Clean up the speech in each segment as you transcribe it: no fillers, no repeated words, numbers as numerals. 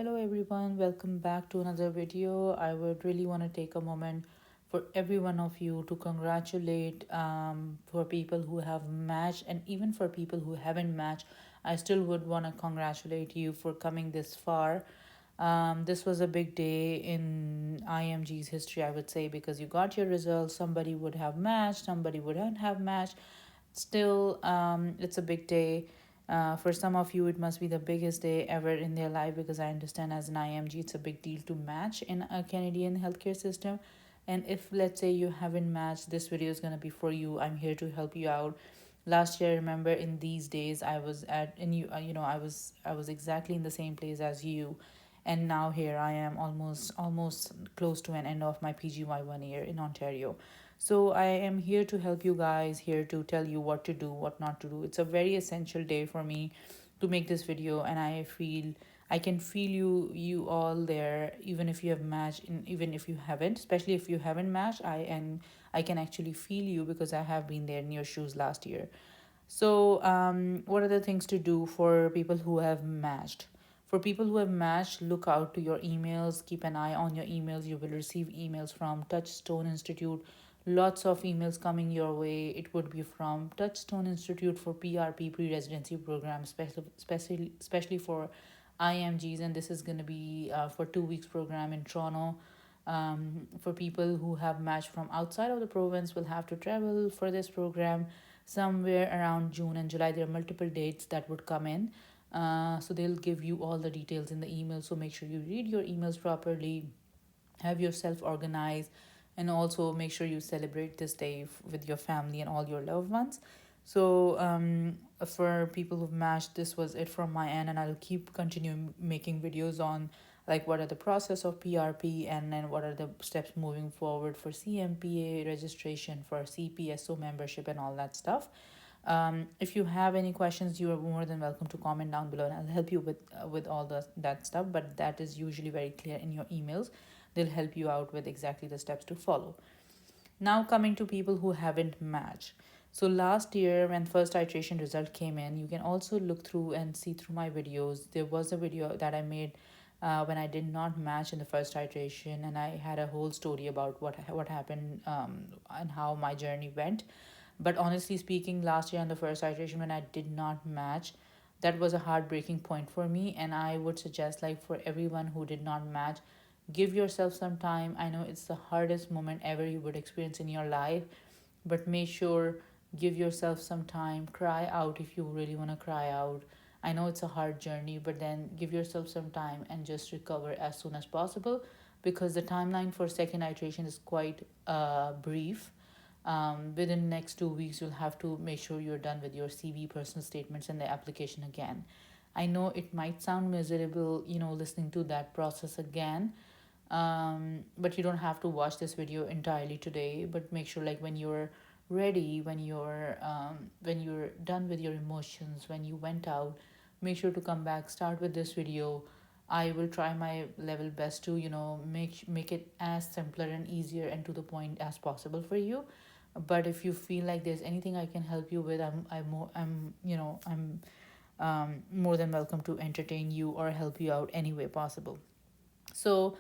Hello everyone, welcome back to another video. I would really want to take a moment for every one of you to congratulate for people who have matched, and even for people who haven't matched. I still would want to congratulate you for coming this far. This was a big day in IMG's history, I would say, because you got your results. Somebody would have matched, somebody wouldn't have matched. Still, it's a big day. For some of you, it must be the biggest day ever in their life, because I understand as an IMG, it's a big deal to match in a Canadian healthcare system. And if, let's say, you haven't matched, this video is going to be for you. I'm here to help you out. Last year, I remember in these days, I was at, and I was exactly in the same place as you. And now here I am, almost close to an end of my PGY 1 year in Ontario. So I am here to help you guys, here to tell you what to do, what not to do. It's a very essential day for me to make this video, and I can feel you all there, even if you have matched, and even if you haven't, especially if you haven't matched. I can actually feel you, because I have been there in your shoes last year. So, what are the things to do for people who have matched? For people who have matched, look out to your emails. Keep an eye on your emails. You will receive emails from Touchstone Institute. Lots of emails coming your way. It would be from Touchstone Institute for PRP pre-residency program, especially for IMGs, and this is going to be for 2 weeks program in Toronto. For people who have matched from outside of the province, will have to travel for this program somewhere around June and July. There are multiple dates that would come in. So they'll give you all the details in the email. So make sure you read your emails properly, have yourself organized, and also make sure you celebrate this day with your family and all your loved ones. So for people who've matched, this was it from my end, and I'll keep continuing making videos on like what are the process of PRP, and then what are the steps moving forward for CMPA registration, for CPSO membership, and all that stuff. If you have any questions, you are more than welcome to comment down below, and I'll help you with all that stuff. But that is usually very clear in your emails. They'll help you out with exactly the steps to follow. Now coming to people who haven't matched. So last year when first iteration result came in, you can also look through and see through my videos. There was a video that I made when I did not match in the first iteration, and I had a whole story about what happened, and how my journey went. But honestly speaking, last year on the first iteration when I did not match, that was a heartbreaking point for me. And I would suggest, like, for everyone who did not match, give yourself some time. I know it's the hardest moment ever you would experience in your life, but make sure, give yourself some time, cry out if you really want to cry out. I know it's a hard journey, but then give yourself some time and just recover as soon as possible, because the timeline for second iteration is quite brief. Within the next 2 weeks, you'll have to make sure you're done with your CV, personal statements, and the application again. I know it might sound miserable, listening to that process again, but you don't have to watch this video entirely today. But make sure, like, when you're ready, when you're done with your emotions, when you went out, make sure to come back, start with this video. I will try my level best to make it as simpler and easier and to the point as possible for you. But if you feel like there's anything I can help you with, I'm more than welcome to entertain you or help you out any way possible. So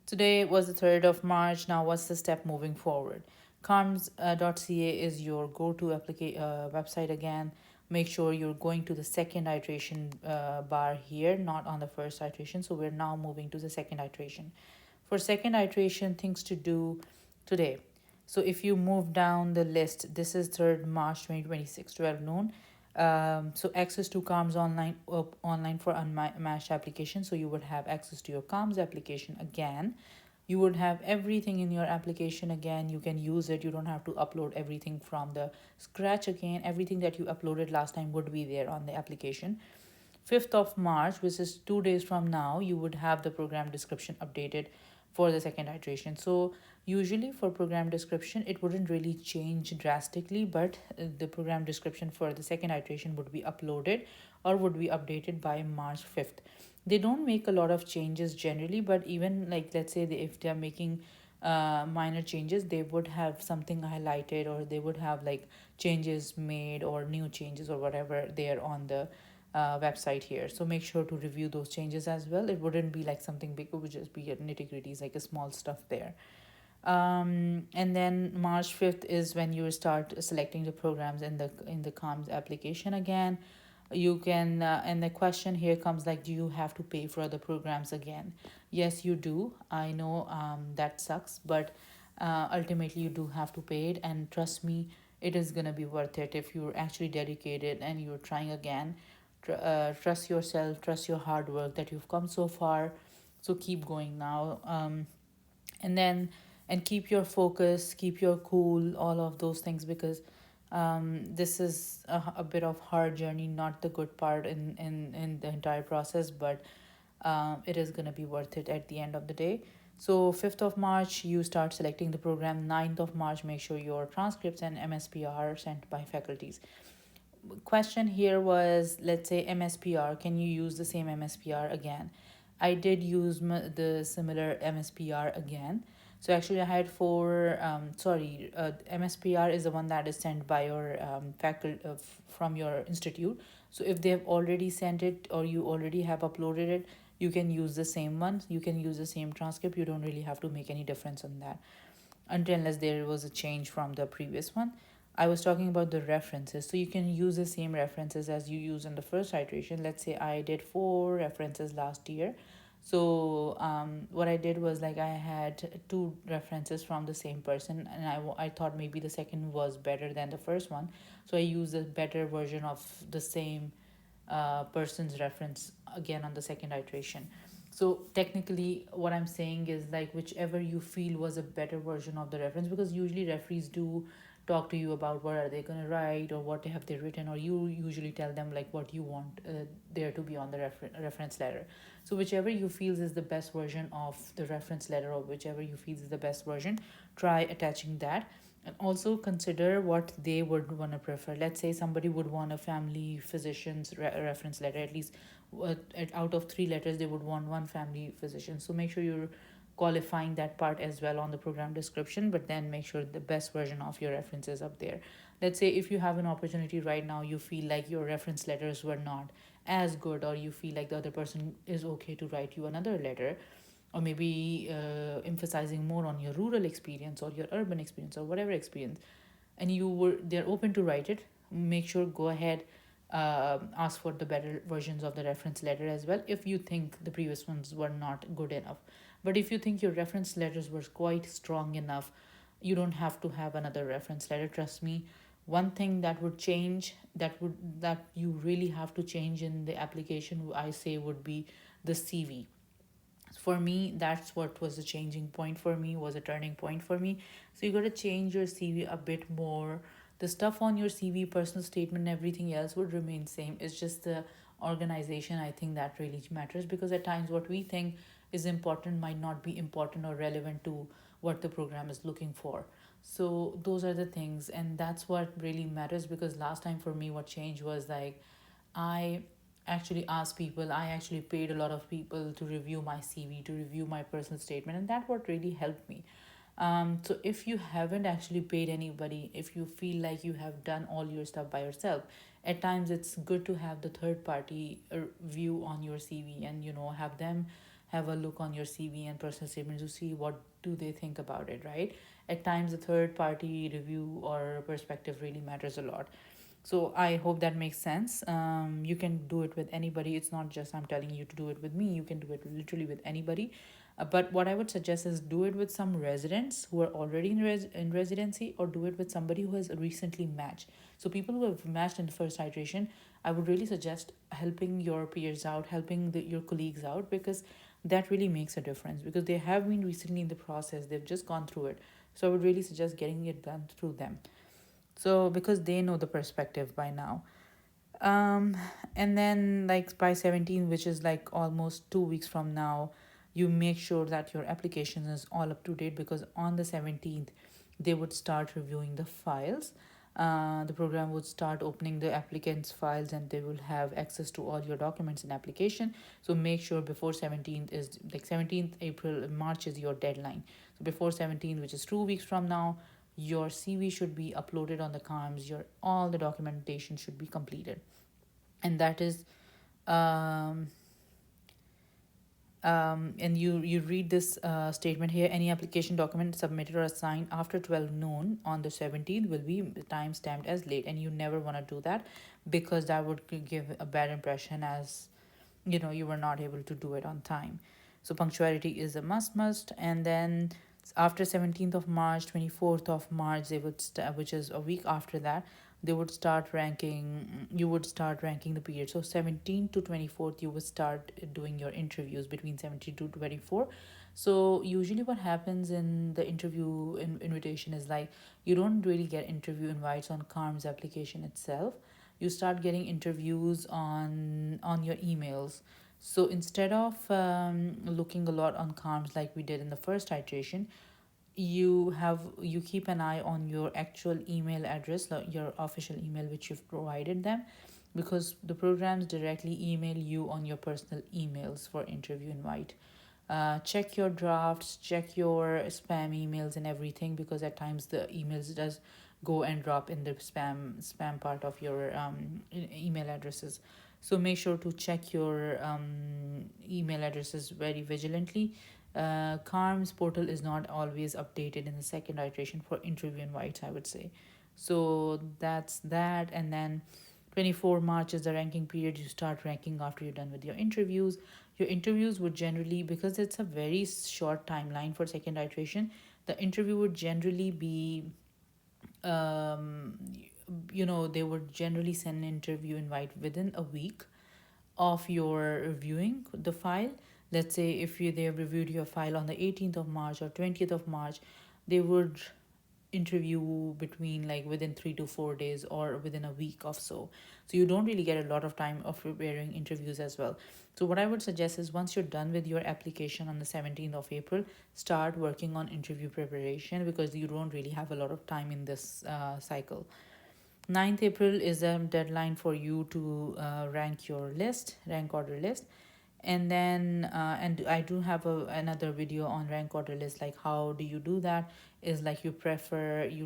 today was the 3rd of March. Now, what's the step moving forward? CaRMS.ca is your website again. Make sure you're going to the second iteration bar here, not on the first iteration. So we're now moving to the second iteration. For second iteration, things to do today. So if you move down the list, this is 3rd March 2026, 12 noon. So access to CaRMS online for unmatched application. So you would have access to your CaRMS application again. You would have everything in your application again. You can use it. You don't have to upload everything from the scratch again. Everything that you uploaded last time would be there on the application. 5th of March, which is 2 days from now, you would have the program description updated for the second iteration. So usually for program description, it wouldn't really change drastically, but the program description for the second iteration would be uploaded or would be updated by March 5th. They don't make a lot of changes generally, but even, like, let's say if they're making minor changes, they would have something highlighted, or they would have like changes made or new changes or whatever there on the website here. So make sure to review those changes as well. It wouldn't be like something big, it would just be a nitty gritties, like a small stuff there. And then March 5th is when you start selecting the programs in the CaRMS application again. You can and the question here comes like, do you have to pay for other programs again? Yes, you do. I know that sucks, but ultimately you do have to pay it, and trust me, it is gonna be worth it if you're actually dedicated and you're trying again. Trust yourself, trust your hard work that you've come so far, so keep going now. And then and keep your focus, keep your cool, all of those things, because this is a bit of hard journey, not the good part in the entire process, but it is going to be worth it at the end of the day. So 5th of March you start selecting the program. 9th of March, make sure your transcripts and MSPR are sent by faculties. Question here was, let's say MSPR, can you use the same MSPR again? I did use the similar MSPR again. So actually I had four, MSPR is the one that is sent by your faculty from your institute. So if they have already sent it or you already have uploaded it, you can use the same one, you can use the same transcript. You don't really have to make any difference on that until unless there was a change from the previous one. I was talking about the references. So you can use the same references as you use in the first iteration. Let's say I did 4 references last year. So what I did was like I had 2 references from the same person, and I thought maybe the second was better than the first one. So I used a better version of the same person's reference again on the second iteration. So technically what I'm saying is like whichever you feel was a better version of the reference, because usually referees do talk to you about what are they going to write or what have they written, or you usually tell them like what you want there to be on the reference letter. So whichever you feel is the best version of the reference letter, or whichever you feel is the best version, try attaching that. And also consider what they would want to prefer. Let's say somebody would want a family physician's reference letter. At least out of 3 letters they would want one family physician. So make sure you're qualifying that part as well on the program description, but then make sure the best version of your reference is up there. Let's say if you have an opportunity right now, you feel like your reference letters were not as good, or you feel like the other person is okay to write you another letter, or maybe emphasizing more on your rural experience or your urban experience or whatever experience, and they're open to write it, make sure go ahead, ask for the better versions of the reference letter as well if you think the previous ones were not good enough. But if you think your reference letters were quite strong enough, you don't have to have another reference letter. Trust me, one thing that would change, that you really have to change in the application, I say, would be the CV. For me, that's what was a changing point for me, was a turning point for me. So you got to change your CV a bit more. The stuff on your CV, personal statement, everything else would remain same. It's just the organization, I think, that really matters, because at times what we think is important might not be important or relevant to what the program is looking for. So those are the things, and that's what really matters. Because last time for me what changed was like, I actually asked people, I actually paid a lot of people to review my CV, to review my personal statement, and that what really helped me. So if you haven't actually paid anybody, if you feel like you have done all your stuff by yourself, at times it's good to have the third party view on your CV, and have them have a look on your CV and personal statement to see what do they think about it, right? At times the third party review or perspective really matters a lot. So I hope that makes sense. You can do it with anybody. It's not just I'm telling you to do it with me. You can do it literally with anybody. But what I would suggest is do it with some residents who are already in residency, or do it with somebody who has recently matched. So people who have matched in the first iteration, I would really suggest helping your peers out, helping your colleagues out, because that really makes a difference, because they have been recently in the process. They've just gone through it. So I would really suggest getting it done through them. So because they know the perspective by now. um and then like by 17, which is like almost 2 weeks from now, you make sure that your application is all up to date, because on the 17th they would start reviewing the files. The program would start opening the applicants files, and they will have access to all your documents and application. So make sure before 17th, is like 17th April, March is your deadline. So before 17th, which is 2 weeks from now, your CV should be uploaded on the CaRMS, your all the documentation should be completed. And that is um, and you read this statement here: any application document submitted or assigned after 12 noon on the 17th will be time stamped as late, and you never want to do that, because that would give a bad impression, as you were not able to do it on time. So punctuality is a must. And then after 17th of March, 24th of March, they would which is a week after that, they would start ranking you would start ranking the period. So 17th to 24th, you would start doing your interviews between 17 to 24. So usually what happens in the interview invitation is like, you don't really get interview invites on CaRMS application itself. You start getting interviews on your emails. So instead of looking a lot on CaRMS like we did in the first iteration, you keep an eye on your actual email address, like your official email which you've provided them, because the programs directly email you on your personal emails for interview invite. Check your drafts, check your spam emails and everything, because at times the emails does go and drop in the spam part of your email addresses. So make sure to check your email addresses very vigilantly. CARMS portal is not always updated in the second iteration for interview invites, I would say. So that's that. And then 24 March is the ranking period. You start ranking after you're done with your interviews. Your interviews would generally, because it's a very short timeline for second iteration, the interview would generally be, um, they would generally send an interview invite within a week of your reviewing the file. Let's say if they have reviewed your file on the 18th of March or 20th of March, they would interview between like within 3 to 4 days or within a week or so. So you don't really get a lot of time of preparing interviews as well. So what I would suggest is, once you're done with your application on the 17th of April, start working on interview preparation, because you don't really have a lot of time in this cycle. 9th April is a deadline for you to rank order list. And then and I do have another video on rank order list, like how do you do that. Is like, you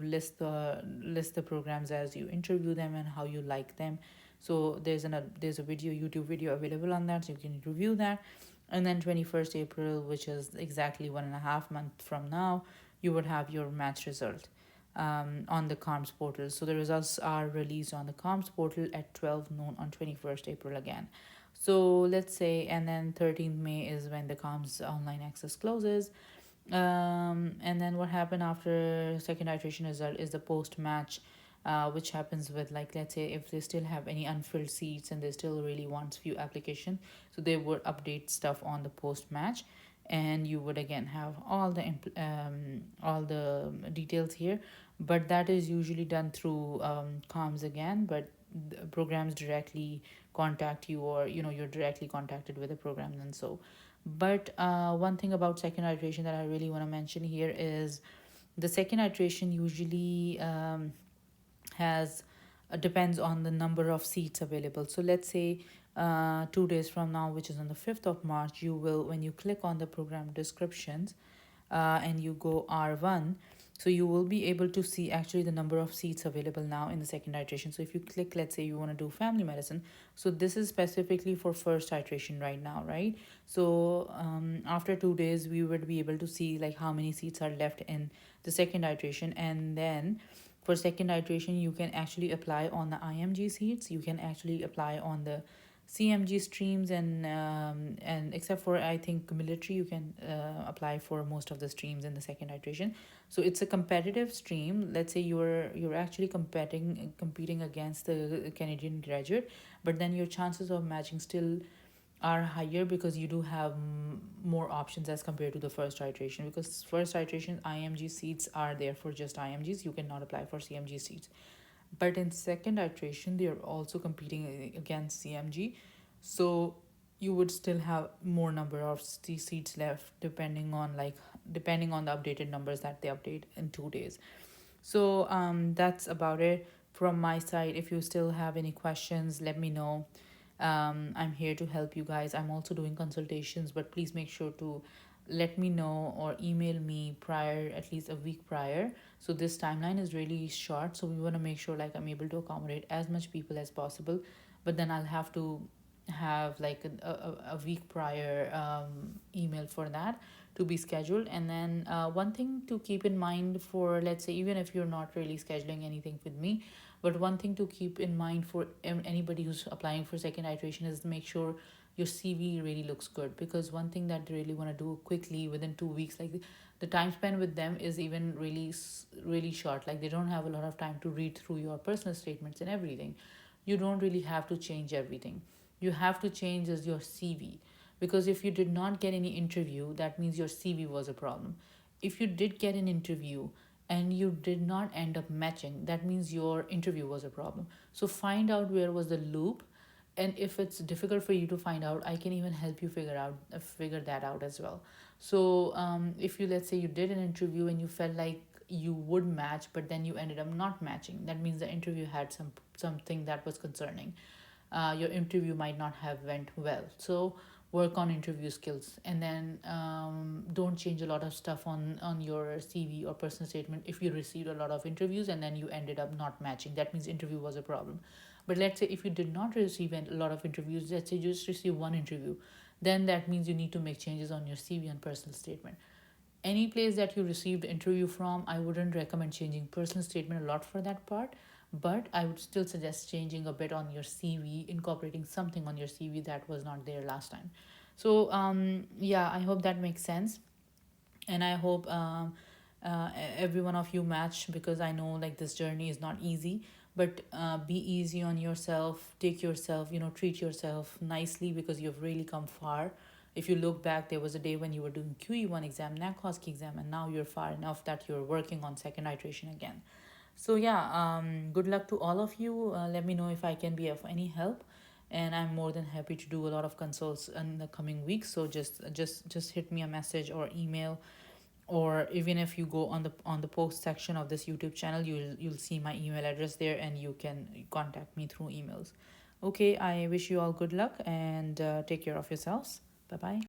list the programs as you interview them and how you like them. So there's a YouTube video available on that, so you can review that. And then 21st April, which is exactly 1.5 months from now, you would have your match result on the CaRMS portal. So the results are released on the CaRMS portal at 12 noon on 21st April again. So let's say, and then 13th May is when the CaRMS online access closes. And then what happened after second iteration result is the post match, which happens with, like, let's say if they still have any unfilled seats and they still really want few application, so they would update stuff on the post match, and you would again have all the details here. But that is usually done through CaRMS again, but the programs directly contact you, or you're directly contacted with the program. And so, but one thing about second iteration that I really want to mention here is, the second iteration usually has depends on the number of seats available. So let's say 2 days from now, which is on the 5th of March, you will, when you click on the program descriptions and you go R1, so you will be able to see actually the number of seats available now in the second iteration. So if you click, let's say you want to do family medicine, so this is specifically for first iteration right now, right? So after 2 days, we would be able to see like how many seats are left in the second iteration. And then for second iteration, you can actually apply on the IMG seats, you can actually apply on the CMG streams, and except for, I think, military, you can apply for most of the streams in the second iteration. So it's a competitive stream. Let's say you're actually competing against the Canadian graduate, but then your chances of matching still are higher, because you do have more options as compared to the first iteration, because first iteration IMG seats are there for just IMGs, you cannot apply for CMG seats. But in second iteration, they are also competing against CMG, so you would still have more number of seats left, depending on the updated numbers that they update in 2 days. So that's about it from my side. If you still have any questions, let me know. I'm here to help you guys. I'm also doing consultations, but please make sure to let me know or email me prior, at least a week prior. So this timeline is really short, so we want to make sure like I'm able to accommodate as much people as possible. But then I'll have to have like a week prior email for that to be scheduled. And then one thing to keep in mind for, let's say, even if you're not really scheduling anything with me, but one thing to keep in mind for anybody who's applying for second iteration is to make sure your CV really looks good. Because one thing that they really want to do quickly within 2 weeks, like the time span with them is even really short. Like they don't have a lot of time to read through your personal statements and everything. You don't really have to change everything. You have to change is your CV. Because if you did not get any interview, that means your CV was a problem. If you did get an interview and you did not end up matching, that means your interview was a problem. So find out where was the loop. And if it's difficult for you to find out, I can even help you figure that out as well. So if you, let's say you did an interview and you felt like you would match, but then you ended up not matching, that means the interview had something that was concerning. Your interview might not have went well. So work on interview skills. And then don't change a lot of stuff on your CV or personal statement. If you received a lot of interviews and then you ended up not matching, that means interview was a problem. But let's say if you did not receive a lot of interviews, let's say you just received one interview, then that means you need to make changes on your CV and personal statement. Any place that you received interview from, I wouldn't recommend changing personal statement a lot for that part, but I would still suggest changing a bit on your CV, incorporating something on your CV that was not there last time. So yeah, I hope that makes sense. And I hope every one of you match, because I know like this journey is not easy. But be easy on yourself, take yourself, treat yourself nicely, because you've really come far. If you look back, there was a day when you were doing QE1 exam, NACOSC exam, and now you're far enough that you're working on second iteration again. So yeah, good luck to all of you. Let me know if I can be of any help, and I'm more than happy to do a lot of consults in the coming weeks. So just hit me a message or email, or even if you go on the post section of this YouTube channel, you'll see my email address there, and you can contact me through emails. Okay, I wish you all good luck, and take care of yourselves. Bye bye.